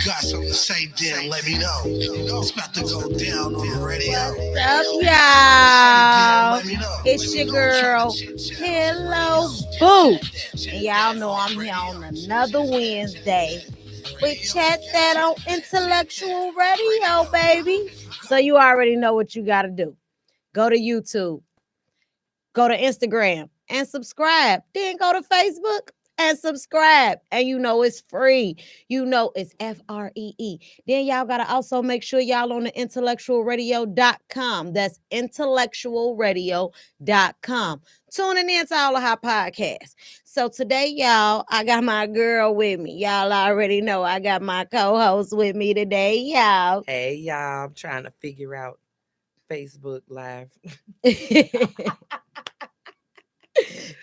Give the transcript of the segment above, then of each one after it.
got something to say, then let me know. It's about to go down on the radio. What's up, y'all? It's your girl, Hello Boo. And y'all know I'm here on another Wednesday. We chat that on Intellectual Radio, baby. So you already know what you got to do. Go to YouTube, go to Instagram, and subscribe. Then go to Facebook and subscribe. And you know it's free. You know it's FREE. Then y'all got to also make sure y'all on the IntellectualRadio.com. That's IntellectualRadio.com. Tuning in to all of our podcasts. So today, y'all, I got my girl with me. Y'all already know I got my co-host with me today, y'all. Hey, y'all. I'm trying to figure out Facebook Live.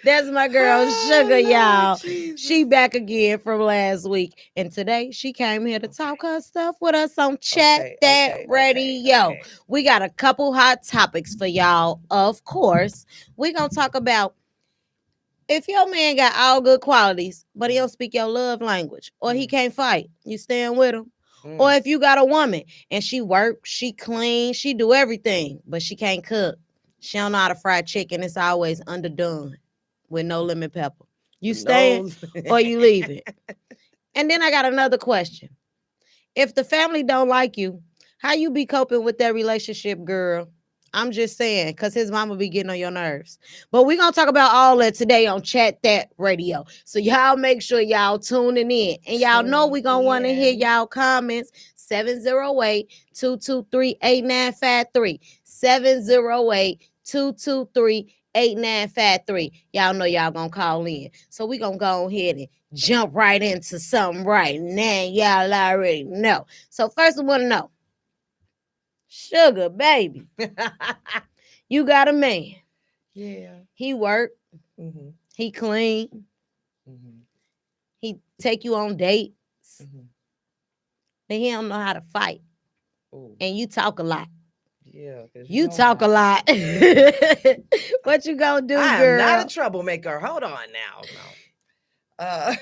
That's my girl Sugar, y'all. Jesus. She back again from last week. And today she came here to talk her stuff with us on Chat That Radio. We got a couple hot topics for y'all, of course. We're going to talk about if your man got all good qualities, but he don't speak your love language, or he can't fight, you staying with him? Or if you got a woman and she work, she clean, she do everything, but she can't cook. She don't know how to fry chicken. It's always underdone with no lemon pepper. You staying or you leaving? And then I got another question. If the family don't like you, how you be coping with that relationship, girl? I'm just saying, because his mama be getting on your nerves. But we're going to talk about all that today on Chat That Radio. So y'all make sure y'all tuning in. And y'all know we're going to want to hear y'all comments. 708-223-8953. 708-223-8953. Y'all know y'all gonna call in. So we gonna go ahead and jump right into something right now. Y'all already know. So first I want to know, Sugar, baby, you got a man. Yeah. He work. Mm-hmm. He clean. Mm-hmm. He take you on dates. Mm-hmm. But he don't know how to fight. Ooh. And you talk a lot. Yeah. You talk a lot. What you gonna do, I girl? am not a troublemaker. Hold on now.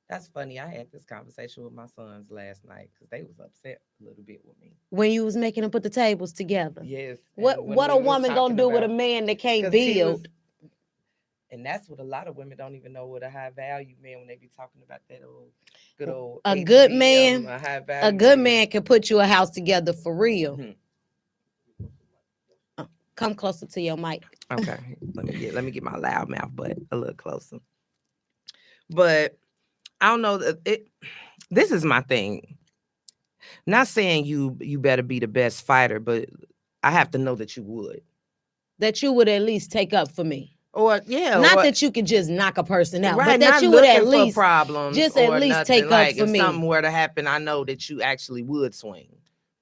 That's funny. I had this conversation with my sons last night because they was upset a little bit with me. When you was making them put the tables together. Yes. What a woman gonna do with a man that can't build? And that's what a lot of women don't even know what a high value man when they be talking about that good old a good man. a high value. A good man can put you a house together for real. Mm-hmm. Come closer to your mic. Okay. Let me get my loud mouth butt a little closer. But I don't know. This is my thing. Not saying you better be the best fighter, but I have to know that you would. That you would at least take up for me. Or that you could just knock a person out, right, but that not you would at least problems just at least nothing. take like, up for if me. If something were to happen, I know that you actually would swing.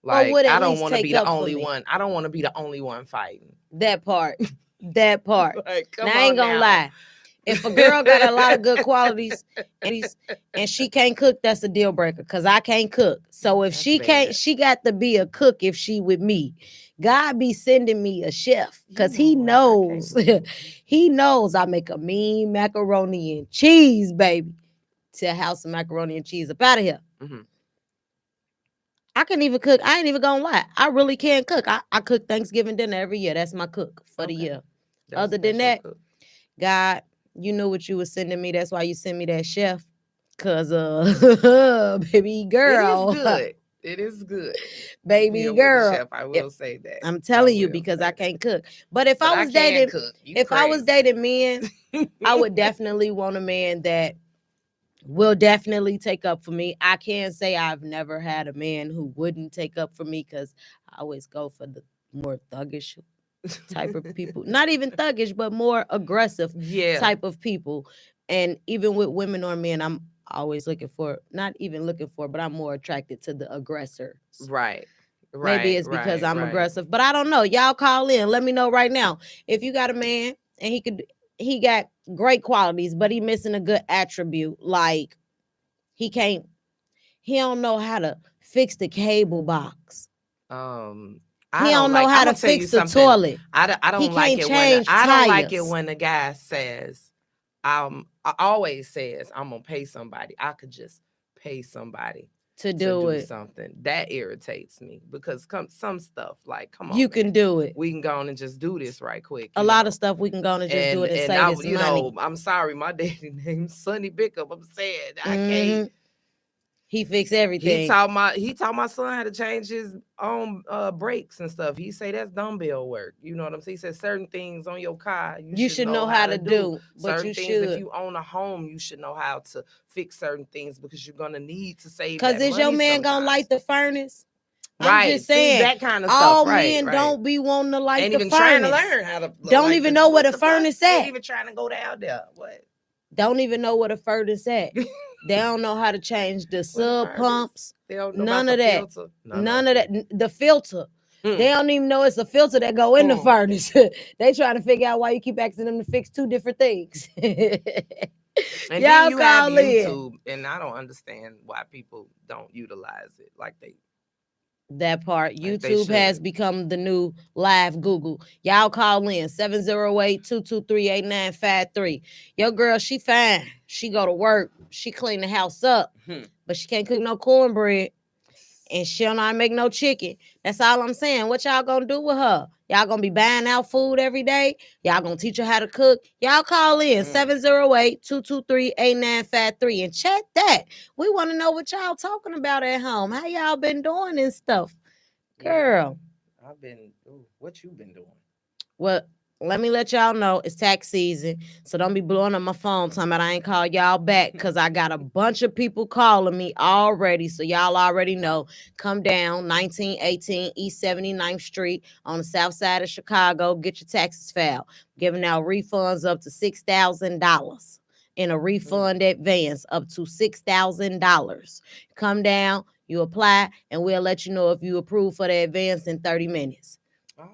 Like I don't want to be the only one. I don't want to be the only one fighting. That part. Like, now, I ain't gonna lie. If a girl got a lot of good qualities and she can't cook, that's a deal breaker because I can't cook. So if she can't, she got to be a cook if she with me. God be sending me a chef because he knows. He knows I make a mean macaroni and cheese, baby. To a house of macaroni and cheese up out of here. Mm-hmm. I can even cook. I ain't even gonna lie. I really can cook. I cook Thanksgiving dinner every year. That's my cook for the year. Other than that, God, you knew what you was sending me. That's why you sent me that chef. Cause baby girl. It is good. It is good. Baby girl. Chef, I will say that. I'm telling you because I can't cook. But if I was dating, I was dating men, I would definitely want a man that will definitely take up for me. I can't say I've never had a man who wouldn't take up for me because I always go for the more thuggish type of people. Not even thuggish, but more aggressive type of people. And even with women or men, I'm always looking for, not even looking for, but I'm more attracted to the aggressor. Right. Maybe it's because I'm aggressive, but I don't know. Y'all call in. Let me know right now. If you got a man and he got great qualities, but he missing a good attribute, like he don't know how to fix the cable box. He don't know how to fix the toilet. I don't like it when the guy says, I always says I'm gonna pay somebody. I could just pay somebody to to do do it. something. That irritates me because some stuff like, come on, You can man. do it. We can go on and just do this right quick. A lot of stuff we can go on and just do it and And save I, this money. I'm sorry, my daddy name's Sonny Bickup. I'm saying I Mhm. can't. He fixed He everything. taught my son how to change his own brakes and stuff. He say that's dumbbell work. You know what I'm saying? He said certain things on your car You should know how to do, but certain you things. If should. you own a home, you should know how to fix certain things because you're gonna need to save Cause that is your money man gonna sometimes. light the furnace? I'm Right. just See saying, that kind of all stuff. Right. men Right. don't be wanting to light Ain't the even trying to furnace. learn how to Don't like even the- know where what the the fuck? furnace Ain't at. even trying to go down there. What? Don't even know where the furnace at. They don't know how to change the sub furnace? pumps. They don't know None about of the that. filter. None of that. The filter. Mm. They don't even know it's a filter that go in the Mm. furnace. They trying to figure out why you keep asking them to fix two different things. And Y'all then you have call in. YouTube, and I don't understand why people don't utilize it like they. That part. Like they YouTube has should. become the new live Google. Y'all call in 708-223-8953. Your girl, she fine. She go to work. She clean the house up, but she can't cook no cornbread. And she don't know how to make no chicken. That's all I'm saying. What y'all gonna do with her? Y'all gonna be buying out food every day? Y'all gonna teach her how to cook? Y'all call in 708-223-8953 and chat that. We want to know what y'all talking about at home. How y'all been doing and stuff. Girl. Yeah, I've been. Ooh, what you been doing? Well, let me let y'all know it's tax season. So don't be blowing up my phone talking about I ain't call y'all back because I got a bunch of people calling me already. So y'all already know. Come down 1918 East 79th Street on the south side of Chicago. Get your taxes filed. Giving out refunds up to $6,000 in a refund advance up to $6,000. Come down, you apply, and we'll let you know if you approve for the advance in 30 minutes. Oh,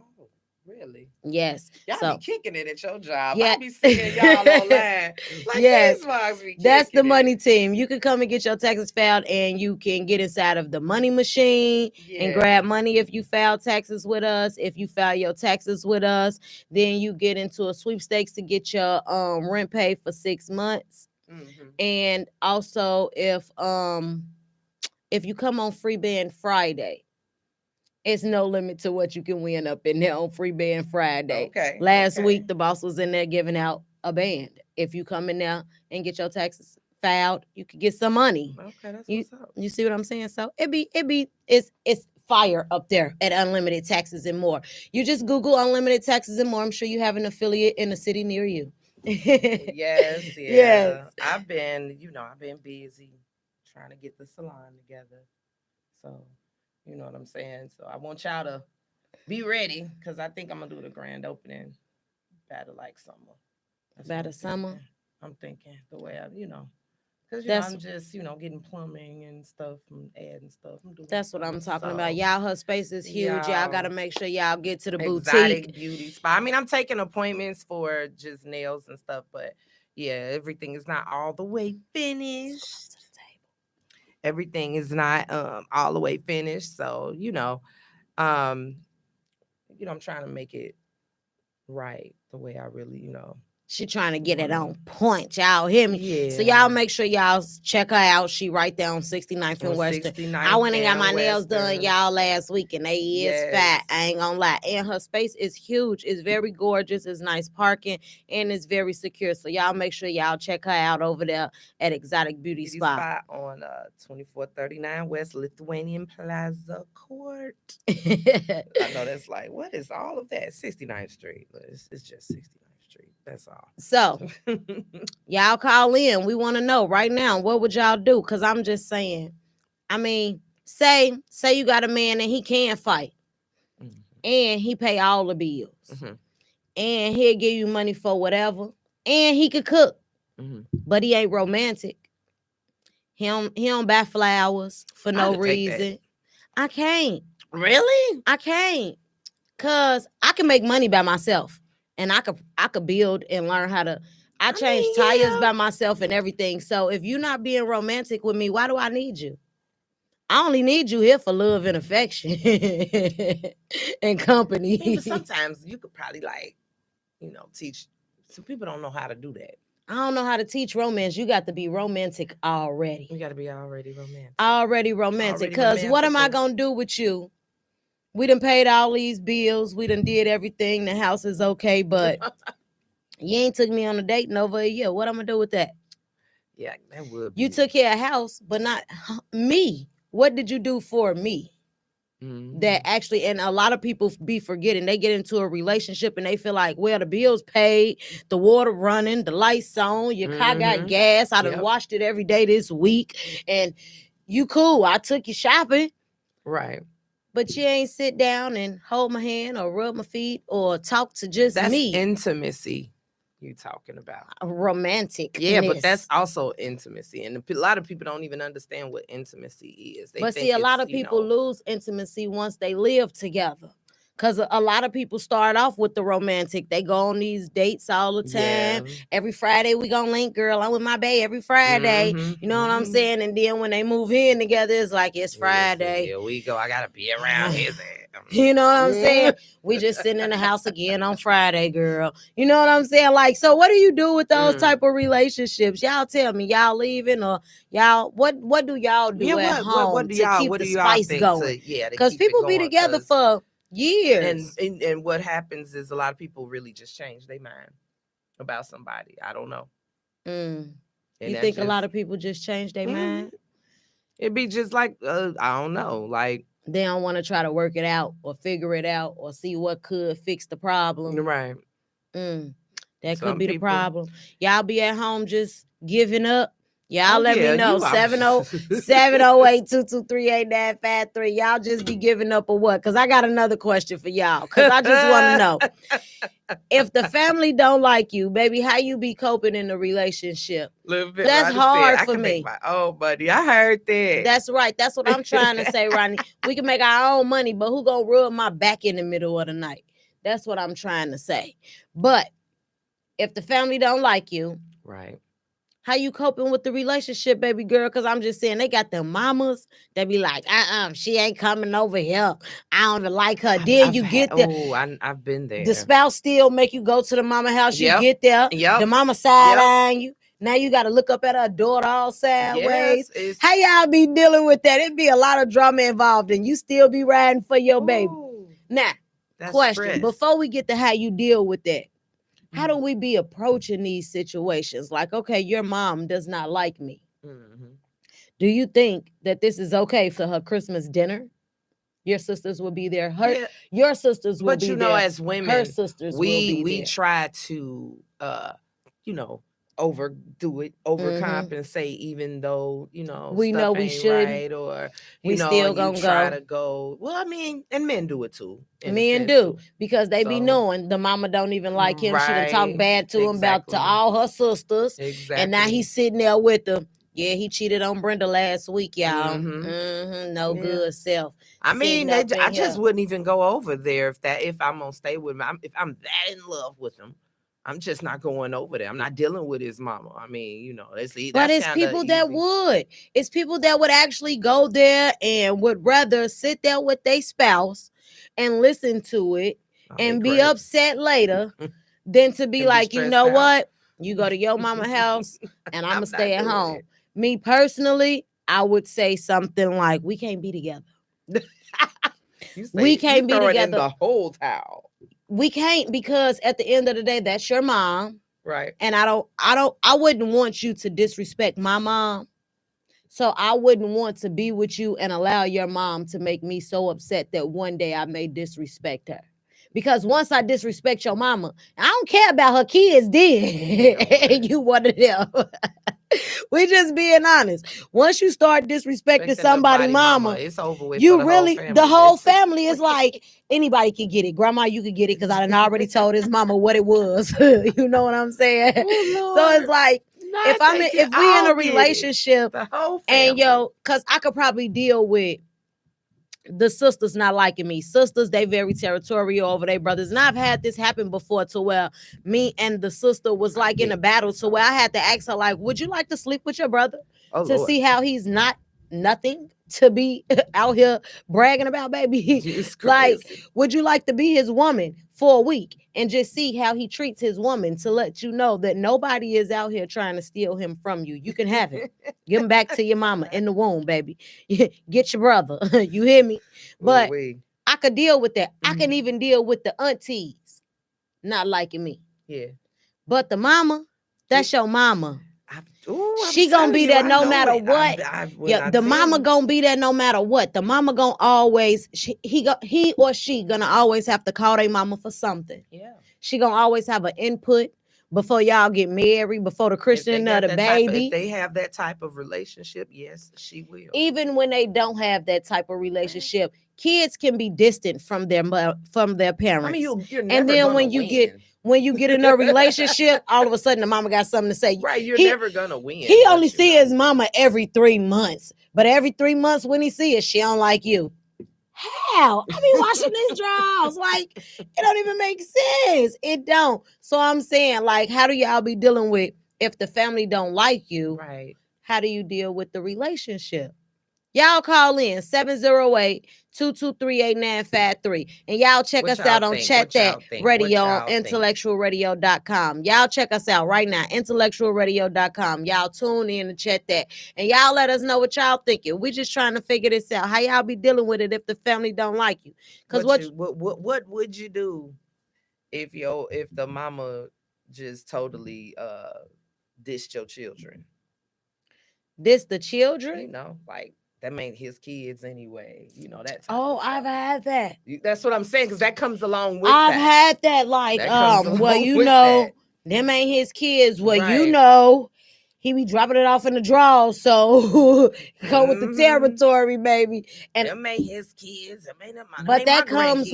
really? Yes. Y'all be kicking it at your job. Yeah. I be seeing y'all online. Like Yes. these mugs be That's the kicking money it. team. You can come and get your taxes filed, and you can get inside of the money machine and grab money if you file taxes with us. If you file your taxes with us, then you get into a sweepstakes to get your rent paid for 6 months. And also if you come on Free Band Friday, it's no limit to what you can win up in there on Free Band Friday. Okay. Last week, the boss was in there giving out a band. If you come in there and get your taxes filed, you could get some money. Okay, that's You, what's up. you see what I'm saying? So it's fire up there at Unlimited Taxes and More. You just Google Unlimited Taxes and More. I'm sure you have an affiliate in a city near you. Yes. Yes. I've been busy trying to get the salon together. So, you know what I'm saying? So I want y'all to be ready because I think I'm gonna do the grand opening by the summer. By the summer? I'm thinking the way because I'm just getting plumbing and stuff and adding stuff. That's what I'm talking about. Y'all, her space is huge. Y'all gotta make sure y'all get to the exotic boutique beauty spot. I mean, I'm taking appointments for just nails and stuff, but yeah, everything is not all the way finished. Everything is not all the way finished. So, I'm trying to make it right the way I really, She trying to get it on point. Y'all hear me? Yeah. So y'all make sure y'all check her out. She right there on 69th and Western. 69th I went and got my nails Western. done y'all last week and they is fat. I ain't gonna lie. And her space is huge. It's very gorgeous. It's nice parking and it's very secure. So y'all make sure y'all check her out over there at Exotic Beauty Spot. On 2439 West Lithuanian Plaza Court. I know that's like, what is all of that? 69th Street. It's just 69th Street. That's all. So y'all call in. We want to know right now, what would y'all do? Because I'm just saying, I mean, say you got a man and he can fight and he pay all the bills and he'll give you money for whatever and he could cook, but he ain't romantic. He don't buy flowers for no reason. I can't. Really? I can't. Cause I can make money by myself. And I could build and learn how to. I change tires by myself and everything. So if you're not being romantic with me, why do I need you? I only need you here for love and affection and company. But sometimes you could probably teach. Some people don't know how to do that. I don't know how to teach romance. You got to be romantic already. You got to be already romantic. Already romantic. Because what am I going to do with you? We done paid all these bills. We done did everything. The house is okay, but you ain't took me on a date in over a year. What I'm going to do with that? Yeah, that would be. You took care of house, but not me. What did you do for me? Mm-hmm. That actually, and a lot of people be forgetting. They get into a relationship and they feel like, well, the bills paid, the water running, the lights on, your car got gas. I done washed it every day this week, and you cool. I took you shopping, right? But you ain't sit down and hold my hand or rub my feet or talk to just me. That's intimacy. You talking about romantic? Yeah, but that's also intimacy, and a lot of people don't even understand what intimacy is. But see, a lot of people lose intimacy once they live together, because a lot of people start off with the romantic. They go on these dates all the time. Every Friday we gonna link, girl. I'm with my bae every Friday. You know what I'm saying? And then when they move in together, it's like it's Friday. Here we go. I gotta be around his ass. You know what I'm saying? We just sitting in the house again on Friday, girl. You know what I'm saying? Like, so what do you do with those type of relationships? Y'all tell me, y'all leaving or y'all, what do y'all do at home to keep the spice going? Because people be together for years. And what happens is a lot of people really just change their mind about somebody. I don't know. You think a lot of people just change their mind? It'd be just like, I don't know, like, they don't want to try to work it out or figure it out or see what could fix the problem. Right. That could be the problem. Y'all be at home just giving up. Y'all let me know. 708-223-8953. Y'all just be giving up or what? Because I got another question for y'all. Because I just want to know. If the family don't like you, baby, how you be coping in the relationship? That's hard for me. Oh, buddy, I heard that. That's right. That's what I'm trying to say, Ronnie. We can make our own money, but who gonna rub my back in the middle of the night? That's what I'm trying to say. But if the family don't like you, right? How you coping with the relationship, baby girl? Because I'm just saying they got them mamas that be like, she ain't coming over here. I don't even like her. Then you get there. Oh, I've been there. The spouse still make you go to the mama house. You get there. The mama side eyeing you. Now you got to look up at her daughter all sideways. How y'all be dealing with that? It'd be a lot of drama involved, and you still be riding for your baby. Now, question, stress. Before we get to how you deal with that, how do we be approaching these situations? Like, okay, your mom does not like me. Do you think that this is okay for her Christmas dinner? Your sisters will be there. Your sisters will be there. But you know, as women, her sisters will be we there. Try to, overdo it, overcompensate, even though, we know we should, right, or we still gonna try to go. Well, I mean, and men do it too. Men do, because they be knowing the mama don't even like him. She done talk bad to him about to all her sisters, and now he's sitting there with them. Yeah, he cheated on Brenda last week, y'all. No good self. I mean, I just wouldn't even go over there if I'm gonna stay with him. If I'm that in love with him, I'm just not going over there. I'm not dealing with his mama. I mean, it's people that would. It's people that would actually go there and would rather sit there with their spouse and listen to it and be upset later than to be like, you know what? You go to your mama house and I'm gonna stay at home. Me personally, I would say something like, we can't be together. We can't be together. In the whole towel. We can't, because at the end of the day, that's your mom. Right. And I wouldn't want you to disrespect my mom. So I wouldn't want to be with you and allow your mom to make me so upset that one day I may disrespect her. Because once I disrespect your mama, I don't care about her kids, did you one of them. We just being honest. Once you start disrespecting somebody's mama, it's over with. You really, the whole family is like, anybody can get it. Grandma, you could get it, because I done already told his mama what it was. You know what I'm saying? Oh, so it's like, if we in a relationship, and because I could probably deal with the sisters not liking me. Sisters, they very territorial over their brothers. And I've had this happen before, to where me and the sister was like in a battle, to where I had to ask her, like, would you like to sleep with your brother see how he's nothing to be out here bragging about, baby? Like, would you like to be his woman for a week and just see how he treats his woman to let you know that nobody is out here trying to steal him from you. You can have him. Give him back to your mama in the womb, baby. Get your brother. You hear me? But I could deal with that. I can even deal with the aunties not liking me. Yeah. But the mama, that's your mama. She gonna be there no matter what. The mama gonna be there no matter what. The mama gonna always he or she gonna always have to call their mama for something. Yeah. She gonna always have an input before y'all get married, before the christening of the baby. If they have that type of relationship, yes, she will. Even when they don't have that type of relationship, kids can be distant from their parents. I mean, you're never and then when you get in a relationship, all of a sudden the mama got something to say. Right, you're never gonna win. He only see his mama every 3 months, but every 3 months when he see her, she don't like you. How? I be washing these drawers. Like, it don't even make sense. It don't. So I'm saying, like, how do y'all be dealing with if the family don't like you? Right. How do you deal with the relationship? Y'all call in 708-223-8953. And y'all check us out on Chat That Radio on IntellectualRadio.com. Y'all check us out right now, IntellectualRadio.com. Y'all tune in and Chat That. And y'all let us know what y'all thinking. We just trying to figure this out. How y'all be dealing with it if the family don't like you? Because what would you do if the mama just totally dissed your children? Diss the children? You know, like, that ain't his kids anyway. You know that. I've had that. That's what I'm saying, because that comes along with I've had that, like, well, you know, them ain't his kids. Well, you know, he be dropping it off in the draw, so go with the territory, baby. And them ain't his kids. Them ain't but that comes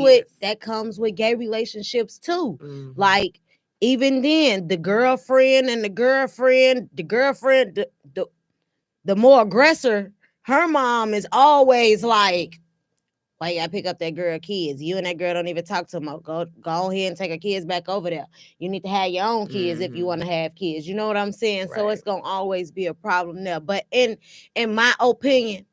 with gay relationships too. Mm-hmm. Like, even then, the girlfriend, the more aggressor. Her mom is always like, why you gotta pick up that girl kids? You and that girl don't even talk to them. Go ahead and take her kids back over there. You need to have your own kids if you want to have kids. You know what I'm saying? Right. So it's gonna always be a problem there. But in my opinion,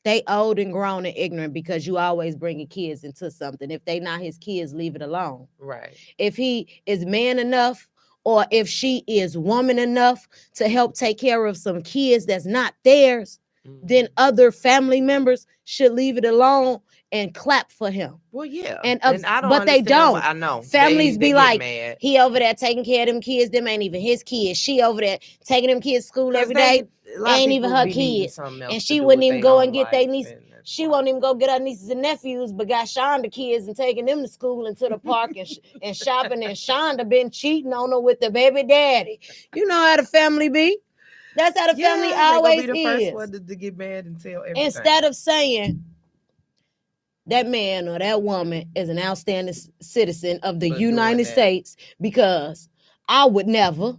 they old and grown and ignorant, because you always bringing kids into something. If they not his kids, leave it alone. Right. If he is man enough, or if she is woman enough to help take care of some kids that's not theirs, then other family members should leave it alone and clap for him. Well, yeah. And but they don't. I know. Families they be like, mad. He over there taking care of them kids. Them ain't even his kids. She over there taking them kids to school every day. Ain't even her kids. And she wouldn't even go and get their niece. She won't even go get her nieces and nephews, but got Shonda kids and taking them to school and to the park and shopping. And Shonda been cheating on her with the baby daddy. You know how the family be. That's how the family always is. The first one to get mad and tell everything. Instead of saying that man or that woman is an outstanding citizen of the United States, because I would never,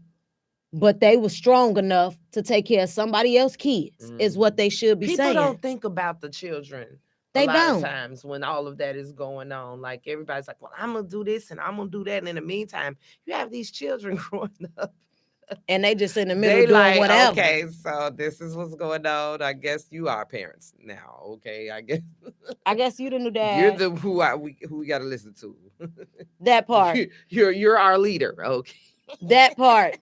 but they were strong enough to take care of somebody else's kids, is what they should be saying. People don't think about the children. They don't. A lot of times when all of that is going on, like, everybody's like, well, I'm going to do this and I'm going to do that. And in the meantime, you have these children growing up. And they just in the middle doing whatever. Okay, so this is what's going on. I guess you are parents now. Okay, I guess you the new dad. You're the who we got to listen to. That part. You're our leader. Okay. That part.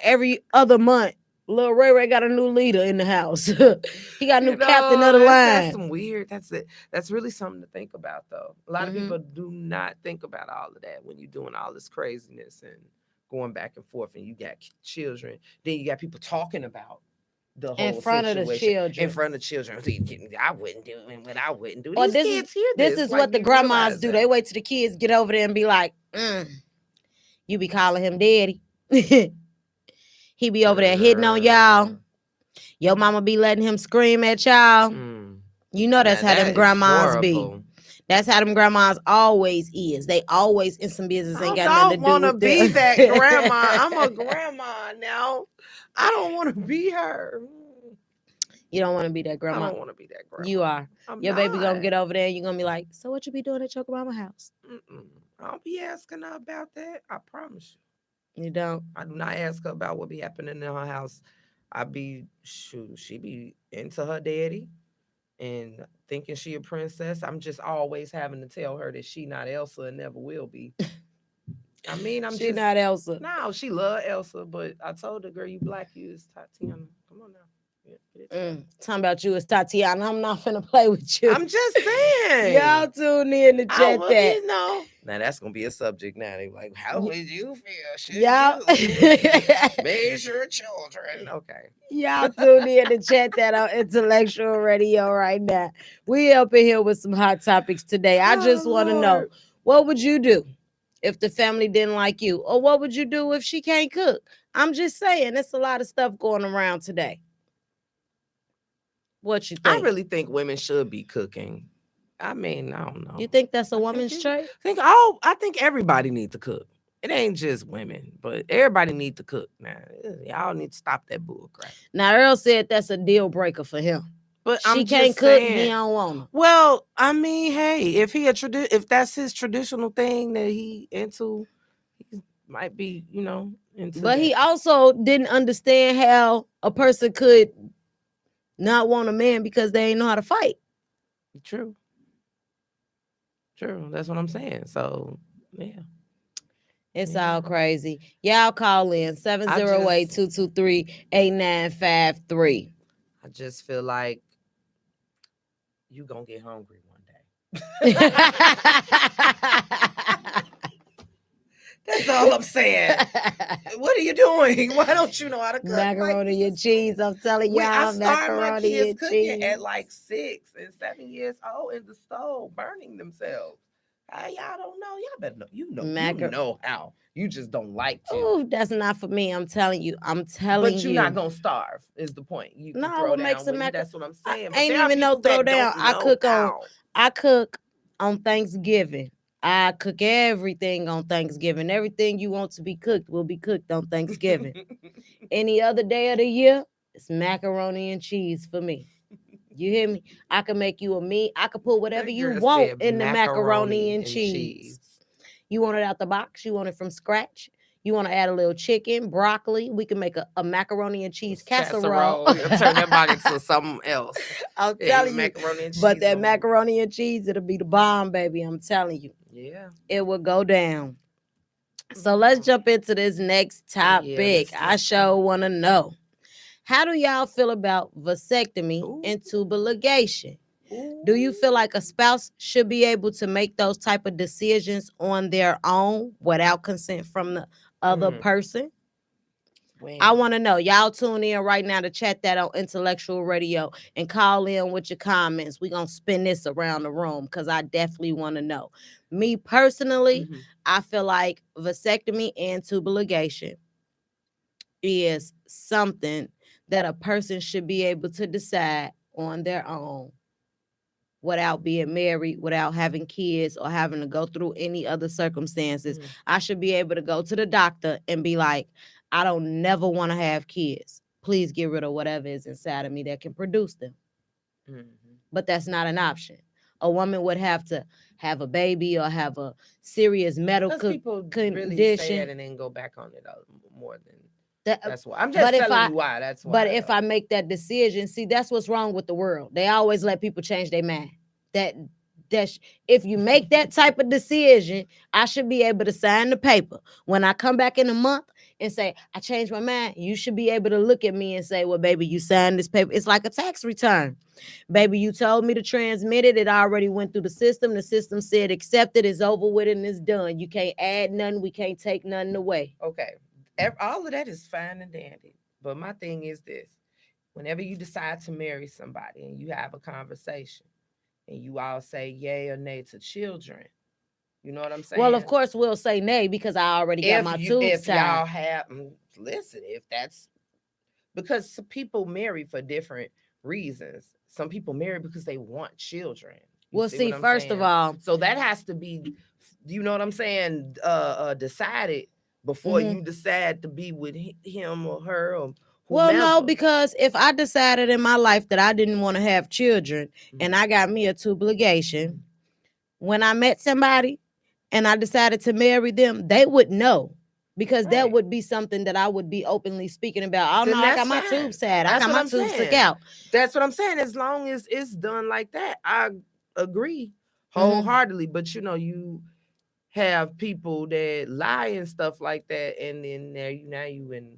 Every other month, Lil Ray got a new leader in the house. He got a new captain of the line. That's some weird. That's really something to think about, though. A lot of people do not think about all of that when you're doing all this craziness and going back and forth, and you got children. Then you got people talking about the whole in front situation. Of the children. In front of children. I wouldn't do it, and I wouldn't do it. Or These kids hear this. This is what the grandmas do. They wait till the kids get over there and be like, you be calling him daddy. He be over there hitting on y'all. Your mama be letting him scream at y'all. You know that's how them grandmas be. That's how them grandmas always is. They always in some business ain't got nothing to do with I don't want to be that grandma. I'm a grandma now. I don't want to be her. You don't want to be that grandma. I don't want to be that grandma. You are. Your baby gonna get over there and you're gonna be like, so what you be doing at your grandma's house? I'll be asking her about that. I promise you. You don't? I do not ask her about what be happening in her house. She be into her daddy. and thinking she a princess. I'm just always having to tell her that she not Elsa and never will be. I mean, She not Elsa. No, she love Elsa, but I told the girl, you black, you is Tatiana. Come on now. Talking about you as Tatiana. I'm not finna play with you. I'm just saying. Y'all tune in to chat that. Now that's gonna be a subject now. They like, how would you feel? Should Y'all you raise your children? Okay. Y'all tune in to chat that on Intellectual Radio right now. We up in here with some hot topics today. I just want to know, what would you do if the family didn't like you? Or what would you do if she can't cook? I'm just saying, there's a lot of stuff going around today. What you think? I really think women should be cooking. I mean, I don't know. You think that's a woman's trait? I think everybody needs to cook. It ain't just women, but everybody needs to cook. Now, y'all need to stop that bull crap. Now, Earl said that's a deal breaker for him. But she can't cook, he don't want her. Well, I mean, hey, if that's his traditional thing that he into, he might be, into. But he also didn't understand how a person could not want a man because they ain't know how to fight. True. That's what I'm saying. So, yeah. It's all crazy. Y'all call in 708-223-8953. I just feel like you gonna get hungry one day. That's all I'm saying. What are you doing? Why don't you know how to cook macaroni and cheese? I'm telling y'all, I started macaroni my kids and cooking cheese at like 6 and 7 years old in the stove, burning themselves. Y'all don't know. Y'all better know. You know how. You just don't like to. Ooh, that's not for me. I'm telling you. But you're not gonna starve. Is the point? You can throw down with me. That's what I'm saying. Ain't even no throw down. I cook on Thanksgiving. I cook everything on Thanksgiving. Everything you want to be cooked will be cooked on Thanksgiving. Any other day of the year, it's macaroni and cheese for me. You hear me? I can make you a meat. I can put whatever you want in the macaroni and cheese. You want it out the box? You want it from scratch? You want to add a little chicken, broccoli? We can make a macaroni and cheese casserole. Turn that body into something else. I'm telling you. Macaroni and cheese. But that macaroni and cheese, it'll be the bomb, baby. I'm telling you. Yeah. It will go down. So let's jump into this next topic. I sure want to know. How do y'all feel about vasectomy and tubal ligation? Do you feel like a spouse should be able to make those type of decisions on their own without consent from the other person? I want to know. Y'all tune in right now to chat that on Intellectual Radio and call in with your comments. We're going to spin this around the room because I definitely want to know. Me personally, I feel like vasectomy and tubal ligation is something that a person should be able to decide on their own without being married, without having kids, or having to go through any other circumstances. I should be able to go to the doctor and be like, I don't never want to have kids. Please get rid of whatever is inside of me that can produce them. But that's not an option. A woman would have to have a baby or have a serious medical condition. Really say it and then go back on it more than that's why. I'm just telling you why. That's why. But if I make that decision, see, that's what's wrong with the world. They always let people change their mind. If you make that type of decision, I should be able to sign the paper. When I come back in a month and say, I changed my mind, you should be able to look at me and say, well, baby, you signed this paper. It's like a tax return. Baby, you told me to transmit it. It already went through the system. The system said accept it. It's over with and it's done. You can't add nothing. We can't take nothing away. Okay. All of that is fine and dandy. But my thing is this. Whenever you decide to marry somebody and you have a conversation and you all say yay or nay to children, you know what I'm saying? Well, of course, we'll say nay because I already got my tubes tied. If y'all have, listen, if that's, because some people marry for different reasons. Some people marry because they want children. Well, see, first of all. So that has to be, you know what I'm saying, decided before you decide to be with him or her or whomever. Well, no, because if I decided in my life that I didn't want to have children and I got me a tubal ligation, when I met somebody and I decided to marry them, they would know because that would be something that I would be openly speaking about. Oh, Then no, I got that's my fine. tubes sad. I That's got what my I'm tubes saying. took out. That's what I'm saying. As long as it's done like that, I agree wholeheartedly. But you have people that lie and stuff like that, and then you and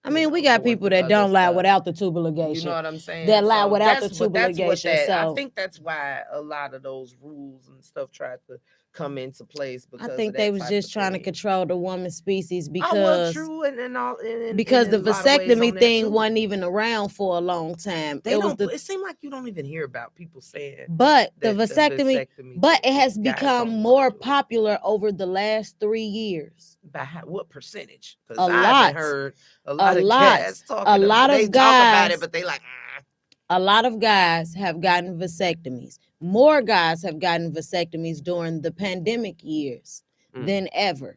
I mean, we got people that don't lie without the tubal ligation. You know what I'm saying? That lie So without the that's tubal ligation. So I think that's why a lot of those rules and stuff tried to come into place, because I think they was just trying to control the woman species because true and all because the vasectomy thing too. wasn't even around for a long time. It seemed like you don't even hear about people saying. But the vasectomy, but it has become more popular over the last 3 years. By what percentage? A lot. Heard a lot of guys talking. A lot of they guys talk about it, but they like. A lot of guys have gotten vasectomies. More guys have gotten vasectomies during the pandemic years than ever.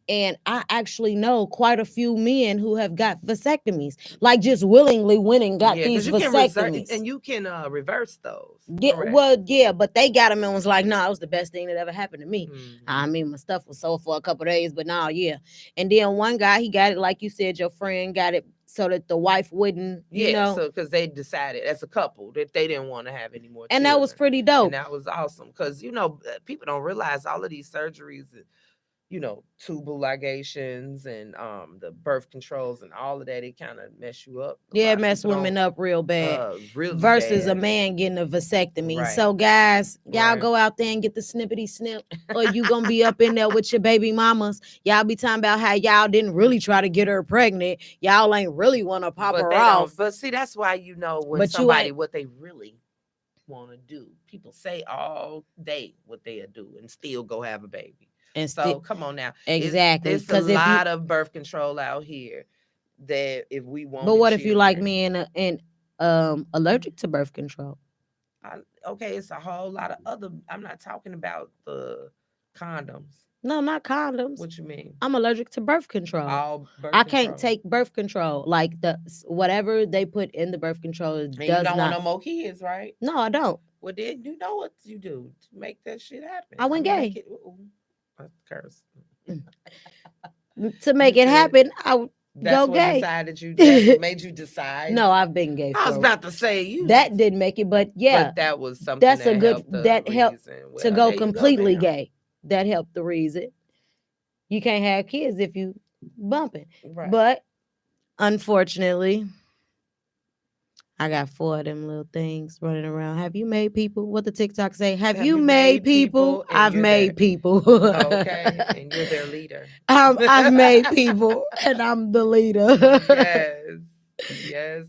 And I actually know quite a few men who have got vasectomies, like just willingly went and got these vasectomies. And you can reverse those. Yeah, but they got them and was like, no, it was the best thing that ever happened to me. I mean, my stuff was sold for a couple of days, but no, yeah. And then one guy, he got it, like you said, your friend got it so that the wife wouldn't, so because they decided as a couple that they didn't want to have any more children. And that was pretty dope. And that was awesome because, people don't realize all of these surgeries, tubal ligations and the birth controls and all of that, it kind of mess you up. Yeah, it mess women up real bad. Really versus bad. A man getting a vasectomy. Right. So guys, y'all go out there and get the snippety snip, or you gonna be up in there with your baby mamas. Y'all be talking about how y'all didn't really try to get her pregnant. Y'all ain't really want to pop her off. But see, that's why when somebody what they really want to do. People say all day what they'll do and still go have a baby. And so, come on now. Exactly. There's a lot of birth control out here that if we want. But what if you like me and allergic to birth control? Okay, it's a whole lot of other. I'm not talking about the condoms. No, not condoms. What you mean? I'm allergic to birth control. I can't take birth control. Like whatever they put in the birth control and you don't want no more kids, right? No, I don't. Well, then you know what you do to make that shit happen. I went gay. Curse. To make it happen, I go gay. That made you decide. No, I've been gay. I was about to say that didn't make it, but yeah, but that was something. That's a good. That helped to go completely gay. That helped the reason. You can't have kids if you bumping. Right. But unfortunately, I got 4 of them little things running around. Have you made people? What the TikTok say? Have you made people? I've made people. Okay, and you're their leader. I've made people, and I'm the leader. Yes.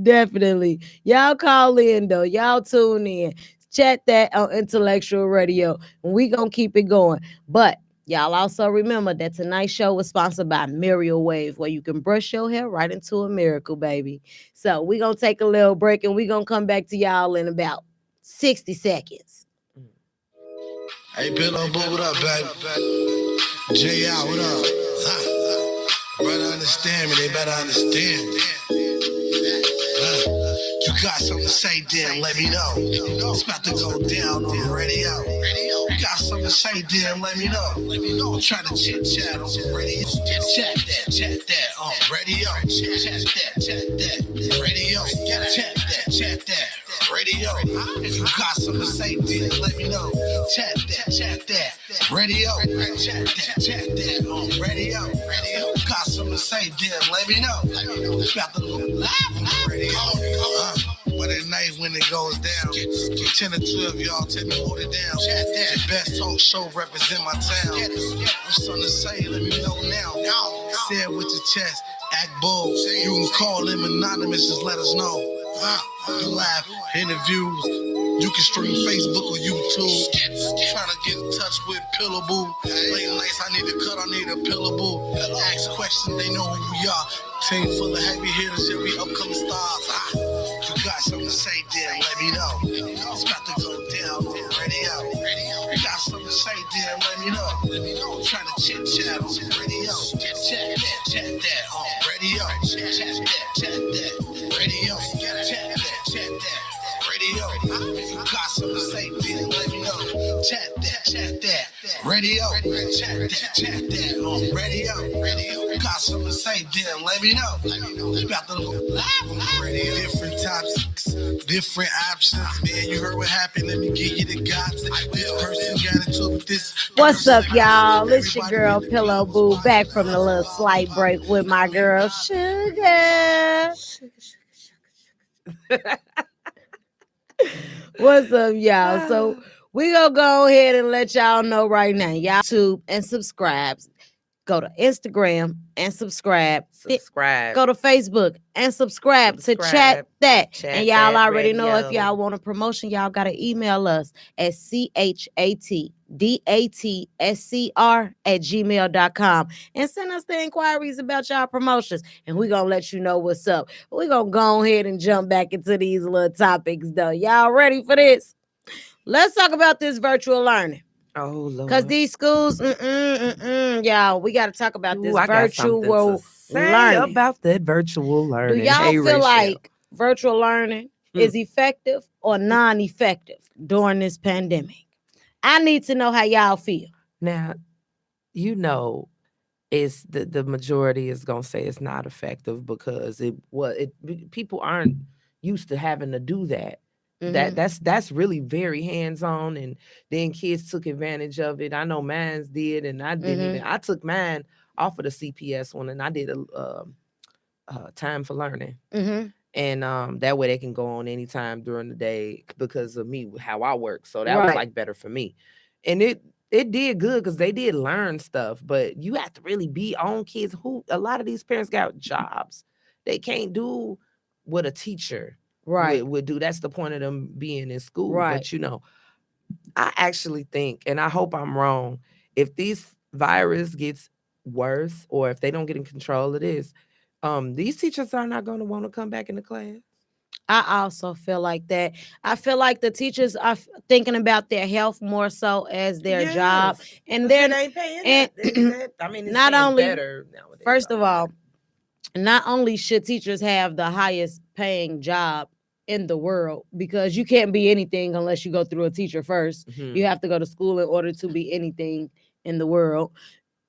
Definitely. Y'all call in, though. Y'all tune in. Chat that on Intellectual Radio, and we gonna keep it going. But y'all also remember that tonight's show was sponsored by Miracle Wave, where you can brush your hair right into a miracle, baby. So we gonna take a little break, and we gonna come back to y'all in about 60 seconds. Hey, Pillow Boo, what up, baby? Jay out, what up? Brother understand me, they better understand me. You got something to say, then let me know. It's about to go down on the radio. You got something to say, then let me know. I'm trying to chit-chat on the radio. Chat that on radio. Chat that radio. Chat that radio. If you got something to say, then let me know. Chat that radio. Chat that on radio. Got something to say, then let me know. It's about to go live on the radio. But at night when it goes down, 10 to 12 y'all tell me hold it down. The best talk show represent my town. What's something to say? Let me know now. Say it with your chest. Act bold. You can call him anonymous. Just let us know. Do live interviews. You can stream Facebook or YouTube. Trying to get in touch with Pillow Boo. Late nights, I need a cut, I need a Pillow Boo. Ask questions, they know who we are. Team full of heavy hitters, yeah, we upcoming stars. You got something to say, then let me know. It's about to go down on the radio. You got something to say, then let me know. I'm trying to chit-chat on the radio. Chat that on radio. Chat that radio. Chat that radio. If you got something to say, then let me know. Chat that radio. Chat that on radio. Got something to say, then let me know. We about to go live on the radio. Different topics, different options. Man, you heard what happened. Let me give you the gossip. This person got into it with this. What's up, y'all? It's your girl Pillow Boo back from the little slight break with my girl Sugar. What's up, y'all? So we gonna go ahead and let y'all know right now. Y'all YouTube and subscribe. Go to Instagram and subscribe. Go to Facebook and subscribe to Chat That. And y'all already know if y'all want a promotion, y'all got to email us at chatdatscr@gmail.com and send us the inquiries about y'all promotions. And we're going to let you know what's up. We're going to go ahead and jump back into these little topics, though. Y'all ready for this? Let's talk about this virtual learning. Oh, Lord. Because these schools, y'all, we got to talk about this virtual learning. About that virtual learning. Do y'all feel like virtual learning is effective or non-effective during this pandemic? I need to know how y'all feel. Now, it's the majority is gonna say it's not effective because people aren't used to having to do that. That's really very hands-on, and then kids took advantage of it. I know mine did, and I didn't I took mine off of the CPS one, and I did a time for learning. And that way they can go on anytime during the day because of me, how I work. So that was like better for me. And it did good because they did learn stuff, but you have to really be on kids who a lot of these parents got jobs. They can't do what a teacher would do. That's the point of them being in school. But I actually think, and I hope I'm wrong, if this virus gets worse or if they don't get in control of this, these teachers are not going to want to come back into class. I also feel like that. I feel like the teachers are thinking about their health more so as their job, and they're ain't paying. I mean, it's not only better nowadays. First of all, not only should teachers have the highest paying job in the world, because you can't be anything unless you go through a teacher first. You have to go to school in order to be anything in the world.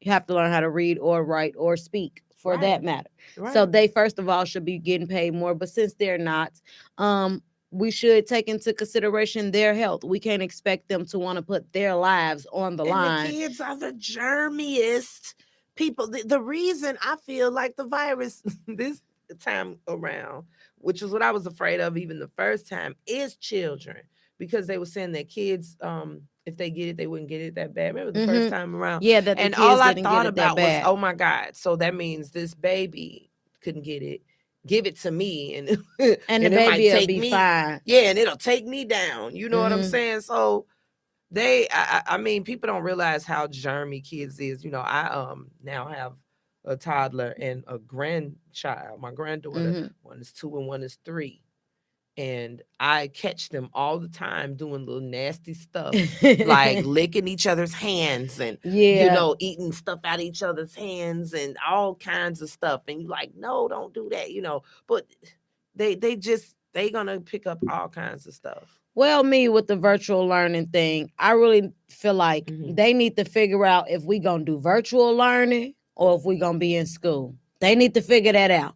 You have to learn how to read or write or speak, for that matter. So they first of all should be getting paid more, but since they're not, we should take into consideration their health. We can't expect them to want to put their lives on the line. The kids are the germiest people. The reason I feel like the virus this time around, which is what I was afraid of even the first time, is children, because they were saying that kids, if they get it, they wouldn't get it that bad. Remember the first time around? Yeah, that the and kids all I didn't thought get it about that bad. was, oh my God, so that means this baby couldn't get it. Give it to me, and the baby will be fine. Yeah, and it'll take me down. You know what I'm saying? So I mean, people don't realize how germy kids is. I now have a toddler and a grandchild. My granddaughter, one is 2 and one is 3. And I catch them all the time doing little nasty stuff, like licking each other's hands and, eating stuff out of each other's hands and all kinds of stuff. And you're like, no, don't do that, But they going to pick up all kinds of stuff. Well, me with the virtual learning thing, I really feel like they need to figure out if we going to do virtual learning or if we going to be in school. They need to figure that out.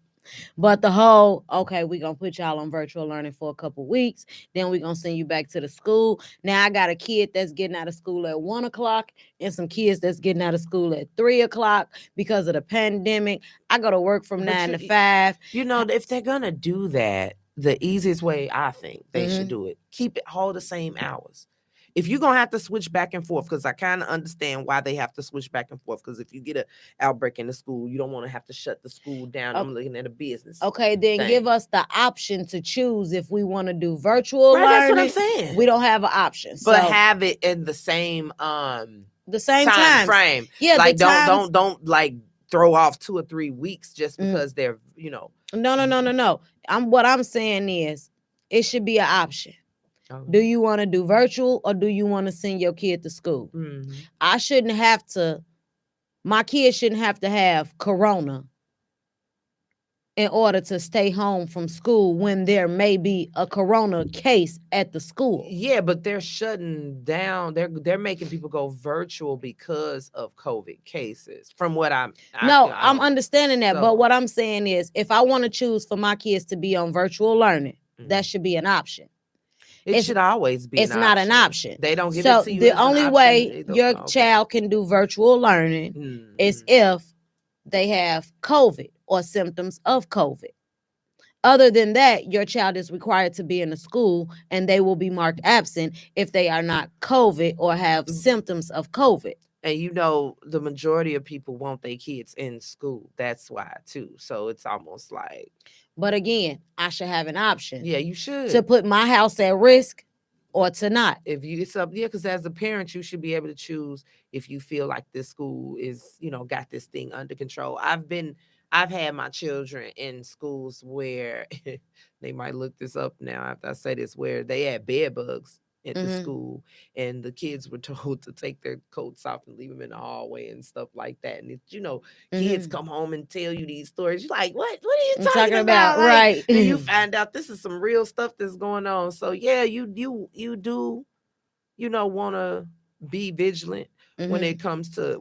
But the whole, okay, we're going to put y'all on virtual learning for a couple weeks. Then we're going to send you back to the school. Now I got a kid that's getting out of school at 1 o'clock and some kids that's getting out of school at 3 o'clock because of the pandemic. I go to work from 9 to 5. If they're going to do that, the easiest way I think they should do it, keep it all the same hours. If you're going to have to switch back and forth, because I kind of understand why they have to switch back and forth, because if you get an outbreak in the school, you don't want to have to shut the school down. I'm looking at a business. Okay, then give us the option to choose if we want to do virtual learning. That's what I'm saying. We don't have an option. But have it in the same time frame. Yeah, like don't like throw off 2 or 3 weeks just because they're, No. What I'm saying is it should be an option. Do you want to do virtual or do you want to send your kid to school? My kid shouldn't have to have corona in order to stay home from school when there may be a corona case at the school. Yeah, but they're shutting down. They're making people go virtual because of COVID cases. From what I'm understanding that, but what I'm saying is, if I want to choose for my kids to be on virtual learning, that should be an option. It should always be. It's not an option. They don't give it to you. The only way your child can do virtual learning is if they have COVID or symptoms of COVID. Other than that, your child is required to be in the school, and they will be marked absent if they are not COVID or have symptoms of COVID. And you know, the majority of people want their kids in school. That's why too. So it's almost like. But again, I should have an option. Yeah, you should. To put my house at risk or to not. If you, it's up, yeah, because as a parent, you should be able to choose if you feel like this school is, got this thing under control. I've had my children in schools where they might look this up now after I say this, where they had bed bugs at the school, and the kids were told to take their coats off and leave them in the hallway and stuff like that. And it's, kids come home and tell you these stories. You're like, what are you talking about? Like, right. And you find out this is some real stuff that's going on. So yeah, you do, want to be vigilant when it comes to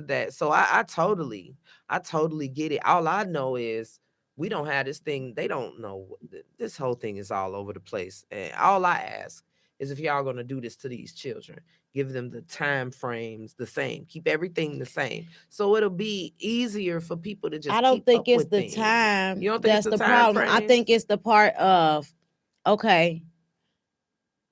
that. So I totally get it. All I know is we don't have this thing. They don't know. This whole thing is all over the place. And all I ask is, if y'all going to do this to these children, give them the time frames the same, keep everything the same, so it'll be easier for people to just. I don't think it's the time. You don't think that's it's the problem. frames? I think it's the part of, okay,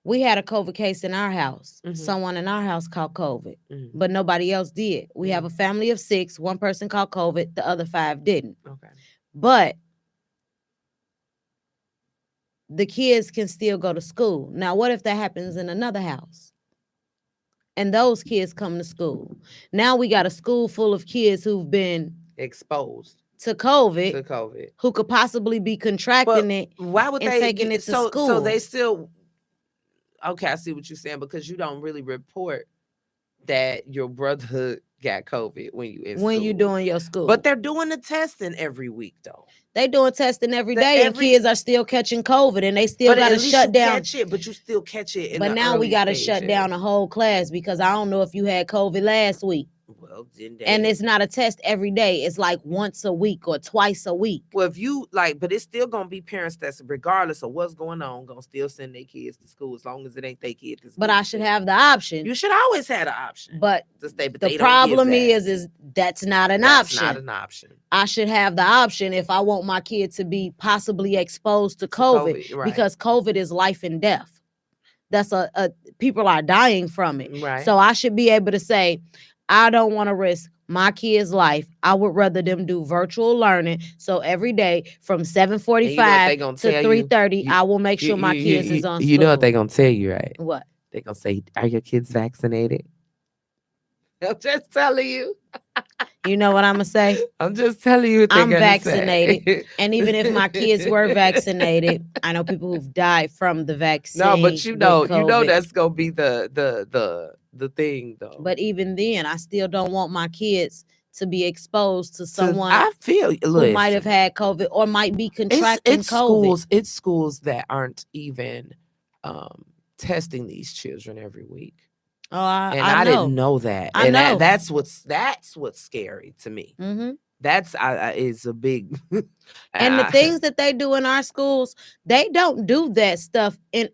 we had a COVID case in our house. Someone in our house caught COVID, but nobody else did. We have a family of 6. One person caught COVID, the other 5 didn't. Okay, but the kids can still go to school. Now, what if that happens in another house? And those kids come to school. Now we got a school full of kids who've been exposed to COVID, who could possibly be contracting it. Why would and they taking it to school? So they still. Okay, I see what you're saying, because you don't really report that your brother got COVID when you're doing your school. But they're doing the testing every week though. They doing testing every day, and kids are still catching COVID, and they still got to shut down. But you still catch it. But now we got to shut down the whole class, because I don't know if you had COVID last week. Well, and it's not a test every day. It's like once a week or twice a week. Well, if you but it's still gonna be parents that's, regardless of what's going on, gonna still send their kids to school as long as it ain't their kids. But I should have the option. You should always have the option. But the problem is that's not an option. That's not an option. I should have the option if I want my kid to be possibly exposed to COVID, right. Because COVID is life and death. That's people are dying from it. Right. So I should be able to say, I don't want to risk my kid's life. I would rather them do virtual learning. So every day from 7:45 to 3:30, I will make sure my kids is on school. You know what they're going to tell you, right? What? They're going to say, are your kids vaccinated? I'm just telling you. You know what I'm going to say? I'm just telling you. I'm vaccinated. And even if my kids were vaccinated, I know people who've died from the vaccine. No, but you know that's going to be the thing though. But even then, I still don't want my kids to be exposed to someone who might have had COVID or might be contracting COVID. It's schools that aren't even testing these children every week. Oh, I didn't know that. I know. That's what's scary to me. Mm-hmm. That's is a big. And the things that they do in our schools, they don't do that stuff in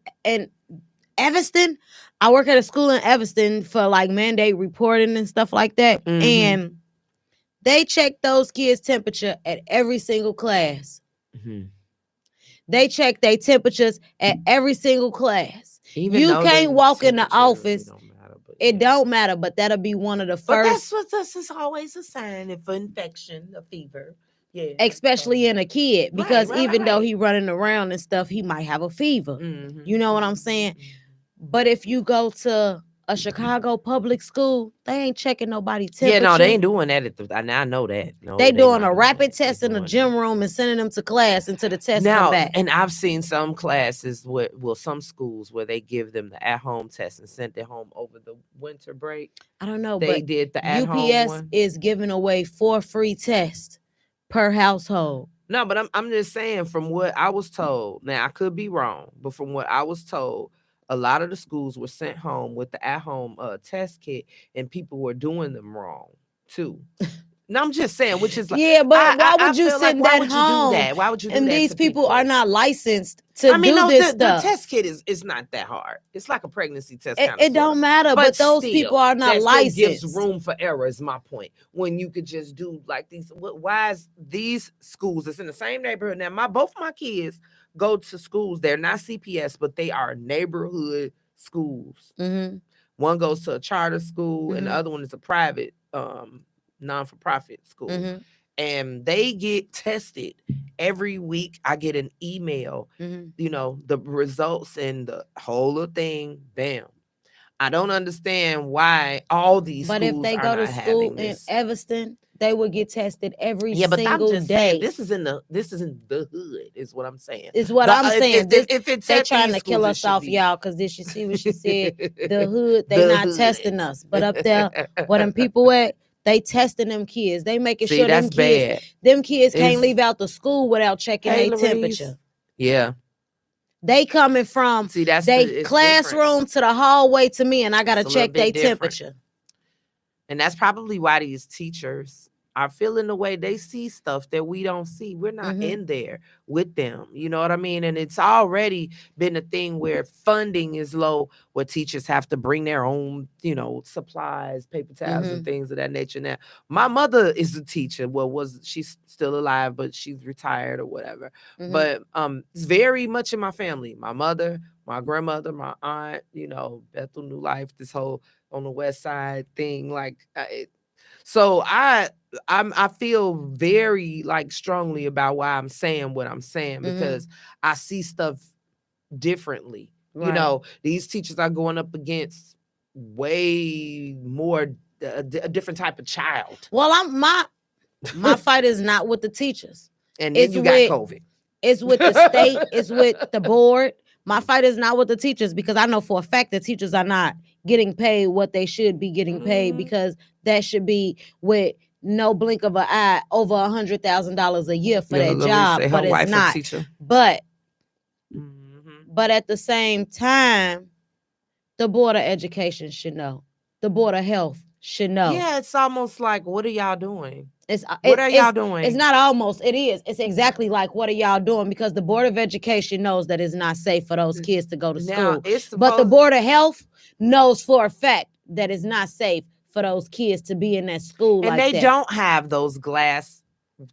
Evanston. I work at a school in Evanston for like mandate reporting and stuff like that. Mm-hmm. And they check those kids' temperature at every single class. Mm-hmm. They check their temperatures at every single class. Even you can't walk in the office. It don't matter, but that'll be one of the first. But that's is always a sign of infection, a fever. Yeah. Especially in a kid, because even though he running around and stuff, he might have a fever. Mm-hmm. You know what I'm saying? But if you go to a Chicago public school, they ain't checking nobody's temperature. Yeah, no, they ain't doing that. I know that. No, they doing a rapid test in the gym room and sending them to class until the test come back. And I've seen some classes some schools where they give them the at-home test and sent it home over the winter break. I don't know, they but did the at-home UPS one. is giving away 4 free tests per household. No, but I'm just saying from what I was told. Now I could be wrong, but from what I was told, a lot of the schools were sent home with the at-home test kit, and people were doing them wrong too. No, I'm just saying, which is like, Yeah, but why I would you feel like, send why that would you do home? that? Why would you do And that these to people are people? not licensed to I mean, do no, this the stuff. test kit is not that hard. It's like a pregnancy test, It, kind of it sort don't of. matter, But but those people still, are not that still gives licensed. room for error. Is my point. When you could just do like these. Why is these schools? It's in the same neighborhood now. Both my kids go to schools. They're not CPS, but they are neighborhood schools. Mm-hmm. One goes to a charter school, and the Mm-hmm. other one is a private, non-for-profit school. Mm-hmm. And they get tested every week. I get an email, Mm-hmm. the results and the whole thing. Bam. I don't understand why all these But if schools they are go to not school having in this. Evanston, they would get tested every Yeah, but I'm single just saying day. this is in the hood, is what I'm saying. Is what The, I'm saying. if it's They at trying these to kill schools, it us should off, be y'all, because did you see what she said? The hood, they the not testing hood. us. But up there, where them people at, they testing them kids. They making See, sure that's bad. them kids can't It's leave out the school without checking Hey, their Louise. temperature. Yeah. They coming from See, it's different. classroom to the hallway to me, and I gotta It's a little check their bit different. temperature. And that's probably why these teachers are feeling the way they see stuff that we don't see. We're not in there with them. You know what I mean? And it's already been a thing where funding is low, where teachers have to bring their own, supplies, paper towels, and things of that nature. Now, my mother is a teacher. Well, she's still alive, but she's retired or whatever. But it's very much in my family. My mother, my grandmother, my aunt, Bethel New Life, this whole on the West Side thing. So I feel very strongly about why I'm saying what I'm saying, because I see stuff differently. Right. These teachers are going up against way more a different type of child. Well, my fight is not with the teachers. And then you got COVID. It's with the state. It's with the board. My fight is not with the teachers, because I know for a fact that teachers are not getting paid what they should be getting paid, because that should be with no blink of an eye over $100,000 a year for that job. But it's not. But at the same time, the Board of Education should know. The Board of Health should know. Yeah, it's almost like, what are y'all doing? What are y'all doing? It's not almost. It is. It's exactly like, what are y'all doing? Because the Board of Education knows that it's not safe for those kids to go to school. But the Board of Health knows for a fact that it's not safe for those kids to be in that school. And they don't have those glass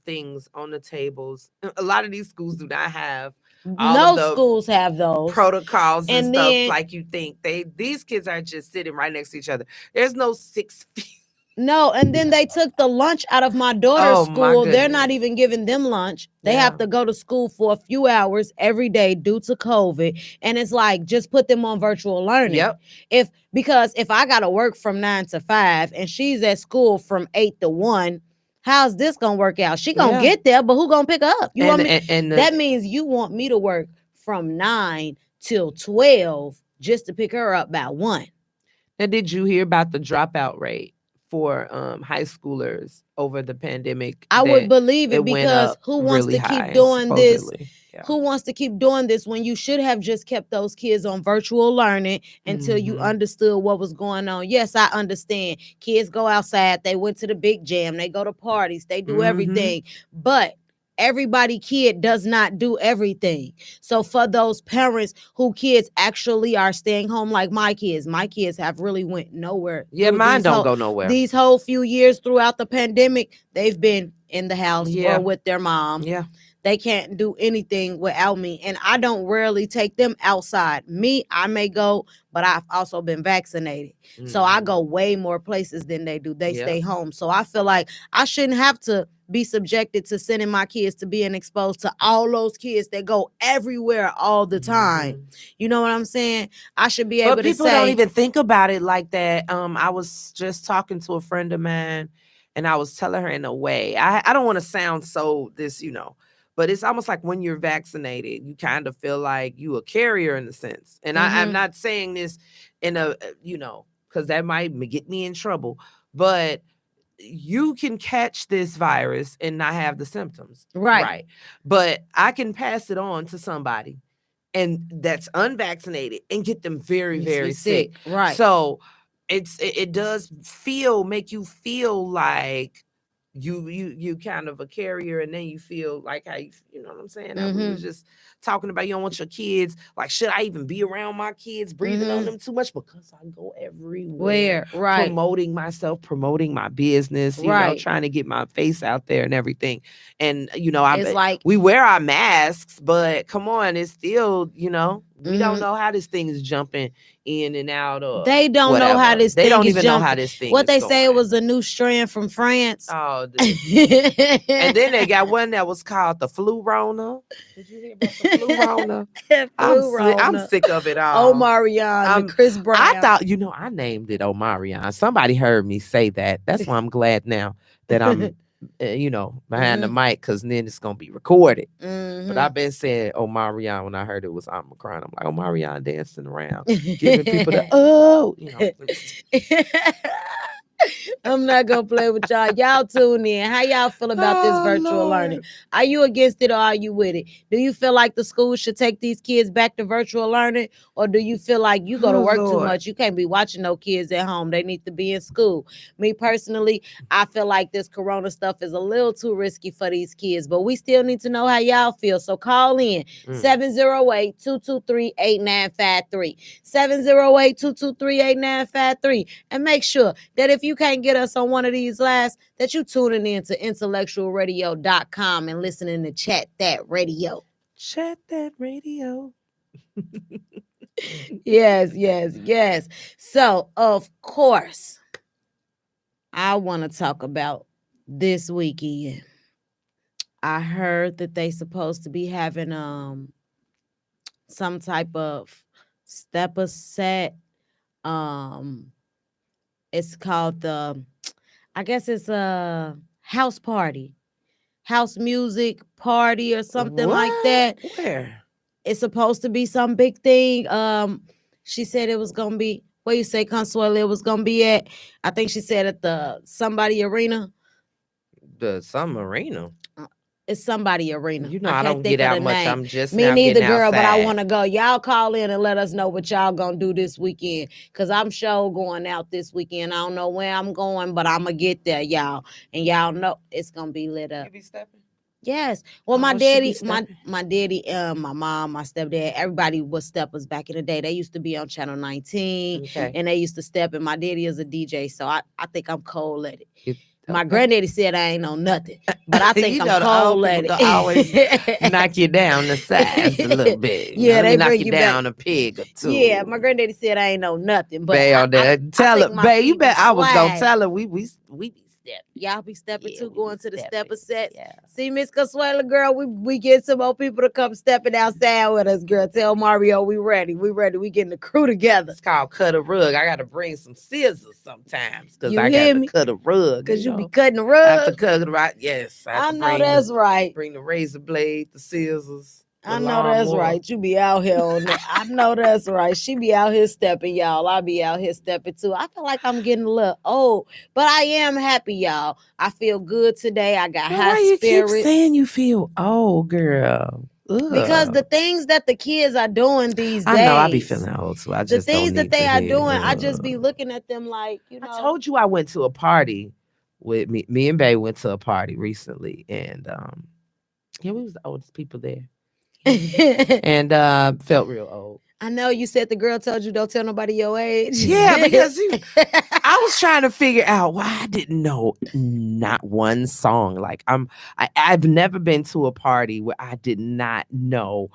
things on the tables. A lot of these schools do not have. No schools have those protocols and stuff like you think. These kids are just sitting right next to each other. There's no 6 feet. No, and then they took the lunch out of my daughter's school. They're not even giving them lunch. They have to go to school for a few hours every day due to COVID. And it's like, just put them on virtual learning. Yep. Because if I gotta work from 9 to 5 and she's at school from 8 to 1, how's this gonna work out? She gonna get there, but who gonna pick her up? That means you want me to work from 9 till 12 just to pick her up by 1. Now, did you hear about the dropout rate for high schoolers over the pandemic? I would believe it, because who wants to keep doing this? Yeah. Who wants to keep doing this when you should have just kept those kids on virtual learning until you understood what was going on? Yes, I understand. Kids go outside. They went to the big jam. They go to parties. They do everything. But everybody kid does not do everything. So for those parents who kids actually are staying home, like my kids have really went nowhere. Yeah, mine don't go nowhere. These whole few years throughout the pandemic, they've been in the house or with their mom. Yeah. They can't do anything without me. And I don't rarely take them outside. Me, I may go, but I've also been vaccinated. So I go way more places than they do. They stay home. So I feel like I shouldn't have to be subjected to sending my kids to being exposed to all those kids that go everywhere all the time. You know what I'm saying? I should be able to say. But people don't even think about it like that. I was just talking to a friend of mine, and I was telling her, in a way, I don't want to sound so this, but it's almost like when you're vaccinated, you kind of feel like you a carrier in a sense. And I'm not saying this in a, because that might get me in trouble. But you can catch this virus and not have the symptoms. Right. But I can pass it on to somebody and that's unvaccinated and get them very, very sick. Right. So it does make you feel like you kind of a carrier, and then you feel like how you know what I'm saying? We was just talking about you don't want your kids, like, should I even be around my kids breathing on them too much? Because I go everywhere, right, promoting myself, promoting my business, you know, trying to get my face out there and everything. And you know, it's like we wear our masks, but come on, it's still, you know, we don't know how this thing is jumping in and out of. They don't know how this thing is jumping. They don't even know how this thing what is they going. say it was a new strand from France. Oh, and then they got one that was called the flu Rona. Did you hear about the flu Rona? I'm sick of it all. Omarion, Chris Brown. I thought, you know, I named it Omarion. Somebody heard me say that. That's why I'm glad now that I'm you know, behind the mic, because then it's gonna be recorded. But I've been saying Omarion when I heard it was Omicron. I'm like, Omarion dancing around, giving people the you know. I'm not gonna play with y'all. Y'all tune in. How y'all feel about this virtual learning? Are you against it or are you with it? Do you feel like the school should take these kids back to virtual learning, or do you feel like you go to work too much? You can't be watching no kids at home. They need to be in school. Me personally, I feel like this corona stuff is a little too risky for these kids, but we still need to know how y'all feel. So call in 708-223-8953. 708-223-8953. And make sure that if you can't get us on one of these last, that you tuning in to IntellectualRadio.com and listening to Chat That Radio. Chat That Radio. Yes. So, of course, I want to talk about this weekend. I heard that they supposed to be having some type of stepper set. It's called I guess it's a house party, house music party or something like that. Where? It's supposed to be some big thing. She said it was gonna be, where you say, Consuelo, it was gonna be at, I think she said at the somebody arena. Some arena. It's somebody arena. You know, I don't get out much. I'm just me neither, girl, outside. But I want to go. Y'all call in and let us know what y'all gonna do this weekend, because I'm sure going out this weekend. I don't know where I'm going, but I'm gonna get there, y'all. And y'all know it's gonna be lit up. You be stepping? Yes. Well, my daddy, my daddy, my mom, my stepdad, everybody was steppers back in the day. They used to be on Channel 19, and they used to step. And my daddy is a DJ, so I think I'm cold-headed. My granddaddy said I ain't know nothing, but I think I'm cold-headed. Always knock you down the size a little bit. Yeah, they knock bring you down a pig or two. Yeah, my granddaddy said I ain't know nothing, but tell her, babe. You bet I was gonna tell her we be stepping. Y'all be stepping too, going to the stepper sets. Yeah. See, Miss Consuela, girl, we get some more people to come stepping outside with us, girl. Tell Mario we ready. We ready. We getting the crew together. It's called cut a rug. I gotta bring some scissors sometimes, because I got to cut a rug. Because you be cutting the rug. I have to cut it right. Yes, I know that's right. Bring the razor blade, the scissors. I know that's right. You be out here on that. I know that's right. She be out here stepping, y'all. I be out here stepping too. I feel like I'm getting a little old, but I am happy, y'all. I feel good today. I got high spirits. You keep saying you feel old, girl? Ugh. Because the things that the kids are doing these days. I know I be feeling old too. I just the things that they are doing, I just be looking at them like, you know. I told you I went to a party with me and Bae went to a party recently, and we was the oldest people there. And felt real old. I know you said the girl told you don't tell nobody your age. Yeah, because I was trying to figure out why I didn't know not one song. Like I've never been to a party where I did not know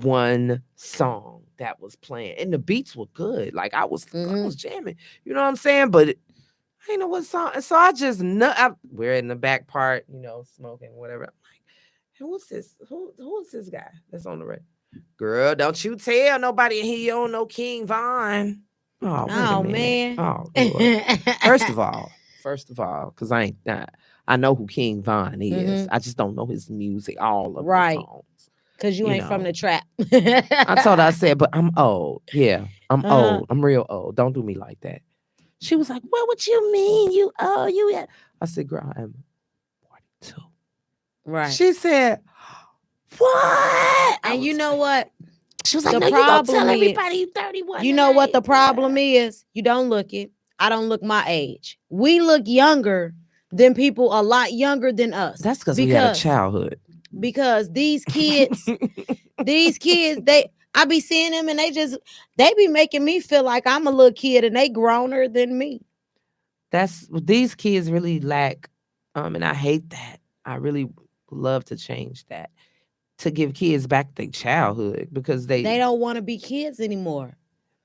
one song that was playing, and the beats were good. Like I was jamming. You know what I'm saying? But I didn't know what song. And so I just we're in the back part, you know, smoking whatever. I'm like, who's this? Who's this guy that's on the radio? Girl, don't you tell nobody he don't know King Von. Oh man. Oh, first of all, because I know who King Von is. I just don't know his music, all of the songs. Because you ain't from the trap. I told her, I said, but I'm old. Yeah, I'm old. I'm real old. Don't do me like that. She was like, "What you mean? You old? I said, girl, I am 42. Right. She said, what? And you know what? She was like, The no, you gonna problem tell is- everybody you 31. You know what the problem is? You don't look it. I don't look my age. We look younger than people a lot younger than us. That's because we had a childhood. Because these kids, I be seeing them and they be making me feel like I'm a little kid and they growner than me. These kids really lack, and I hate that. I really love to change that, to give kids back their childhood, because they don't want to be kids anymore.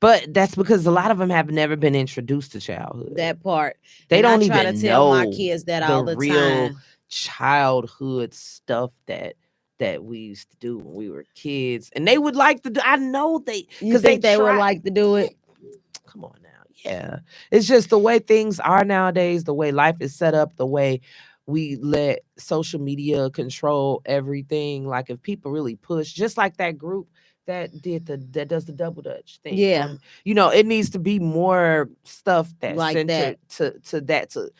But that's because a lot of them have never been introduced to childhood. That part. They and don't I try even to tell know my kids that all the real time. childhood stuff that we used to do when we were kids, and they would like to do. I know You think they would like to do it? Come on now, yeah. It's just the way things are nowadays, the way life is set up, the way we let social media control everything. Like if people really push, just like that group that does the double dutch thing. Yeah. It needs to be more stuff that's Like centered to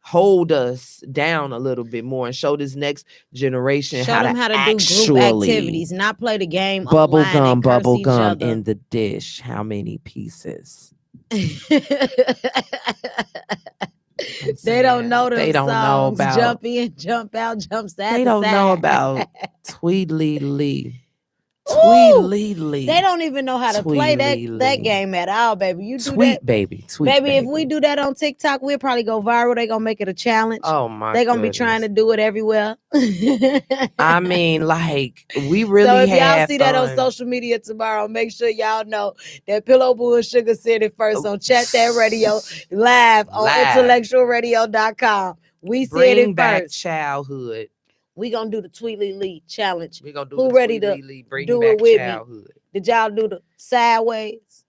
hold us down a little bit more and show this next generation Show them how to do group activities, not play the game bubble online gum in the dish. How many pieces? They don't know them. They don't know about jump in, jump out, jump side. They to don't side. know about Tweedly Lee. They don't even know how to play that game at all, baby. You do that, baby. Baby, if we do that on TikTok, we'll probably go viral. They're gonna make it a challenge. Oh my! They're gonna be trying to do it everywhere. I mean, like, we really. So if y'all see that on social media tomorrow, make sure y'all know that Pillow Boo and Sugar said it first on Chat That Radio live on IntellectualRadio.com. We said it back first. Childhood. We gonna do the Tweedly Lee challenge. We gonna do Who the ready Tweedly to Lee, bring do back it with childhood. me? Did y'all do the sideways?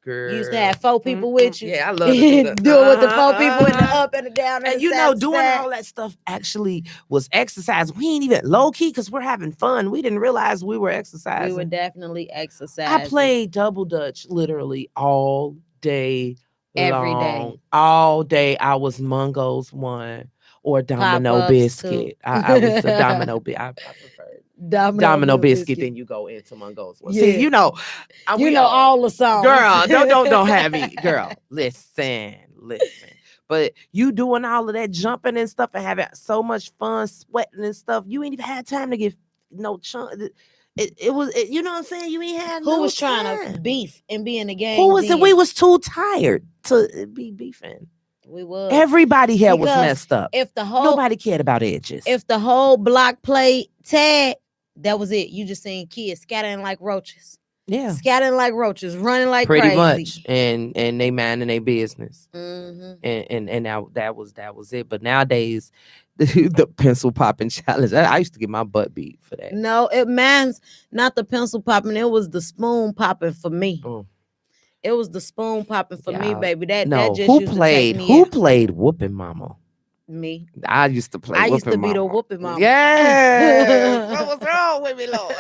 Girl. You used to have 4 people with you. Yeah, I love to do that. Do it with the 4 people in the up and the down. And doing all that stuff actually was exercise. We ain't even low key because we're having fun. We didn't realize we were exercising. We were definitely exercising. I played double dutch literally all day every long. day. All day. I was Mungo's one or Domino Pop-ups Biscuit. I was a Domino Biscuit. I preferred Domino Biscuit. Then you go into Mungo's one. Yeah. See, all the songs. Girl, don't have me. Girl, listen. But you doing all of that jumping and stuff and having so much fun, sweating and stuff, you ain't even had time to get no chunk. It was, you know what I'm saying? You ain't had Who was trying to beef and be in the game? Who was it? We was too tired to be beefing. We was. Everybody here was messed up. Nobody cared about edges. If the whole block played tag, that was it. You just seen kids scattering like roaches. Yeah. Scattering like roaches, running like pretty crazy. Much. And they minding their business. Mm-hmm. And now that was it. But nowadays, the pencil popping challenge. I used to get my butt beat for that. No, man's not the pencil popping. It was the spoon popping for me. It was the spoon popping for me, baby. That just who used played? To take me who out. played Whooping Mama? Me. I used to play. I Whooping used to be Mama. the Whooping Mama. Yes. What was wrong with me, Lord?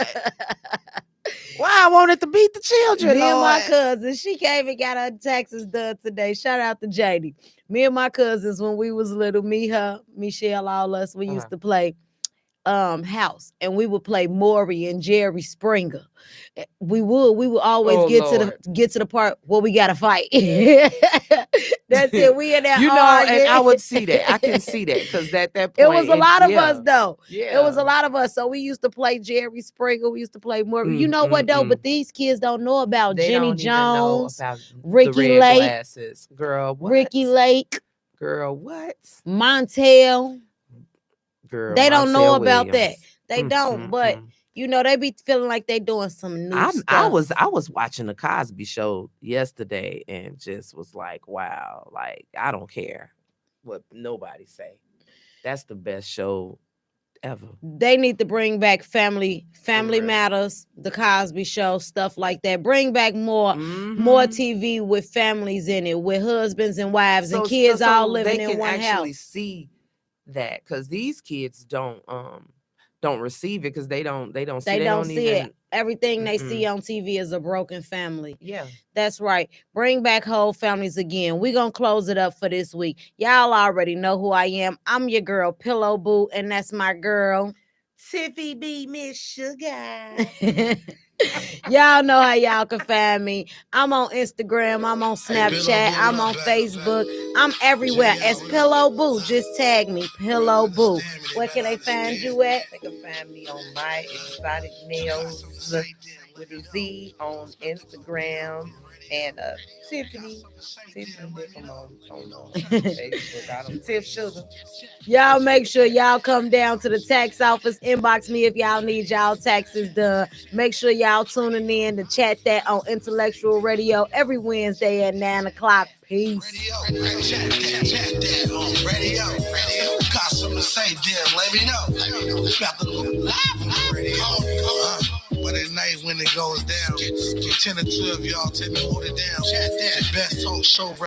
Why I wanted to beat the children, Me and Lord. my cousin, she came and got her taxes done today. Shout out to JD. Me and my cousins, when we was little, me, her, Michelle, all us, we used to play house, and we would play Maury and Jerry Springer. We would always get to the part where we gotta fight. That's it. We in there, and I would see that. I can see that because that point it was a lot of us though. Yeah, it was a lot of us. So we used to play Jerry Springer. We used to play Maury. You know what though? But these kids don't know about Jenny Jones, Ricky Lake, glasses. Girl, what? Ricky Lake, girl, what? Montel. Girl, they don't know about Williams. that. They don't, but they be feeling like they doing some new stuff. I was watching the Cosby Show yesterday and just was like, wow, like I don't care what nobody say. That's the best show ever. They need to bring back Family Matters, the Cosby Show, stuff like that. Bring back more TV with families in it, with husbands and wives and kids all living in one house. They can actually see that because these kids don't receive it because they don't see it. Everything they Mm-mm. see on TV is a broken family. Yeah. That's right. Bring back whole families again. We're going to close it up for this week. Y'all already know who I am. I'm your girl, Pillow Boo, and that's my girl, Tiffy B. Miss Sugar. Y'all know how y'all can find me. I'm on Instagram. I'm on Snapchat. I'm on Facebook. I'm everywhere as Pillow Boo. Just tag me, Pillow Boo. Where can they find you at? They can find me on My Exotic Nails with a Z on Instagram. And Tiffany Beckham on Facebook. I don't Tiff Sugar. Y'all make sure y'all come down to the tax office. Inbox me if y'all need y'all taxes done. Make sure y'all tuning in to chat that on Intellectual Radio every Wednesday at 9 o'clock. Peace. Chat that on radio. Got something to say, then let me know. About to go live on the radio. But at night when it goes down, get 10 or 12 y'all tell me hold it down. Chat that best talk show.